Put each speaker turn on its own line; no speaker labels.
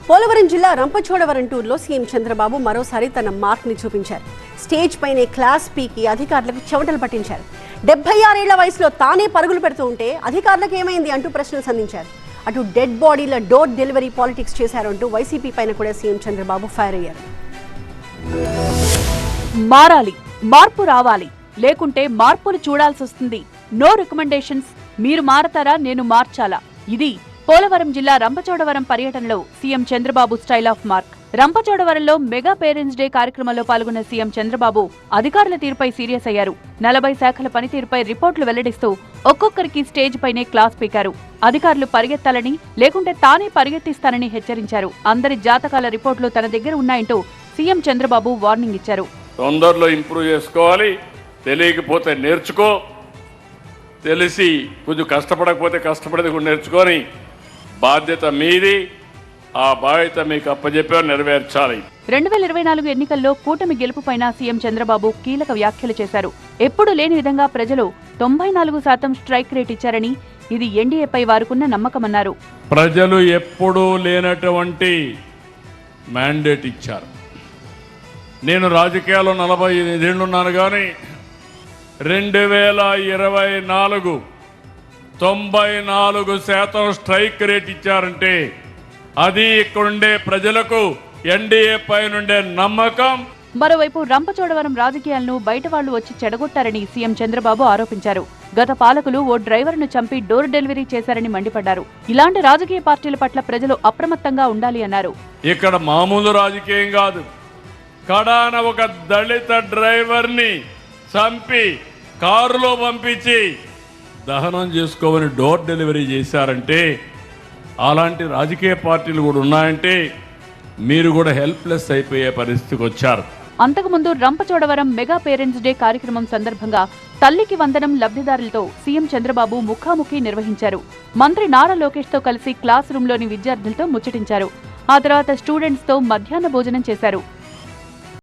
పోలవరం జిల్లా రంపచోడవరం టూర్లో సీఎం చంద్రబాబు మరోసారి తన మార్క్ ని చూపించారు. స్టేజ్ పైనే క్లాస్ పీకి అధికారులకు చెమటలు పట్టించారు. 76 ఏళ్ల వయసులో తానే పరుగులు పెడుతూ ఉంటే అధికారులకు ఏమైంది అంటూ ప్రశ్నలు సంధించారు. అటు డెడ్ బాడీల డోర్ డెలివరీ పాలిటిక్స్ చేశారు అంటూ వైసీపీ పైన కూడా సీఎం చంద్రబాబు ఫైర్ అయ్యారు.
మారాలి, మార్పు రావాలి, లేకుంటే మార్పులు చూడాల్సి వస్తుంది. No recommendations. మీరు మారతారా, నేను మార్చాలా? ఇది పోలవరం జిల్లా రంపచోడవరం పర్యటనలో CM Chandrababu style of mark. రంపచోడవరంలో మెగా పేరెంట్స్ డే కార్యక్రమంలో పాల్గొన్న సీఎం చంద్రబాబు అధికారుల తీరుపై సీరియస్ అయ్యారు. 40 శాఖల పనితీరుపై రిపోర్టులు వెల్లడిస్తూ ఒక్కొక్కరికి స్టేజ్ పైనే క్లాస్ పీకారు. అధికారులు పరిగెత్తాలని, లేకుంటే తానే పరిగెత్తిస్తానని హెచ్చరించారు. అందరి జాతకాల రిపోర్టులు తన దగ్గర ఉన్నాయంటూ సీఎం చంద్రబాబు వార్నింగ్ ఇచ్చారు.
తొందరలో ఇంప్రూవ్ చేసుకోవాలి, తెలియకపోతే నేర్చుకో, తెలిసి కొంచెం కష్టపడకపోతే కష్టపడేది కూడా నేర్చుకొని బాధ్యత మీది, ఆ బాధ్యత మీకు అప్పచెప్పి నెరవేర్చాలి.
2024 ఎన్నికల్లో కూటమి గెలుపుపైన సీఎం చంద్రబాబు కీలక వ్యాఖ్యలు చేశారు. ఎప్పుడు లేని విధంగా ప్రజలు 94% స్ట్రైక్ రేట్ ఇచ్చారని, ఇది ఎన్డీఏపై వారుకున్న నమ్మకమన్నారు.
ప్రజలు ఎప్పుడూ లేనటువంటి మ్యాండేట్ ఇచ్చారు. నేను రాజకీయాల్లో 45 ఏళ్ళున్నాను, కానీ 2024 94% స్ట్రైక్ రేట్ ఇచ్చారంటే అది ఇక్కడుండే ప్రజలకు ఎన్డీఏ పైనుండే నమ్మకం.
మరోవైపు రంపచోడవరం రాజకీయాలను బయట వాళ్లు వచ్చి చెడగొట్టారని సీఎం చంద్రబాబు ఆరోపించారు. గత పాలకులు ఓ డ్రైవర్ను చంపి డోర్ డెలివరీ చేశారని మండిపడ్డారు. ఇలాంటి రాజకీయ పార్టీల పట్ల ప్రజలు అప్రమత్తంగా ఉండాలి అన్నారు.
ఇక్కడ మామూలు రాజకీయం కాదు. కడాన ఒక దళిత డ్రైవర్ని చంపి కారులో పంపించి దహనం చేసుకోమని డోర్ డెలివరీ చేశారంటే, అలాంటి రాజకీయ పార్టీలు కూడా ఉన్నాయంటే మీరు కూడా హెల్ప్లెస్ అయిపోయే పరిస్థితికి వచ్చారు.
అంతకుముందు రంపచోడవరం మెగా పేరెంట్స్ డే కార్యక్రమం సందర్భంగా తల్లికి వందనం లబ్ధిదారులతో సీఎం చంద్రబాబు ముఖాముఖి నిర్వహించారు. మంత్రి నారా లోకేష్ తో కలిసి క్లాస్ రూంలోని విద్యార్థులతో ముచ్చటించారు. ఆ తర్వాత స్టూడెంట్స్ తో మధ్యాహ్న భోజనం చేశారు.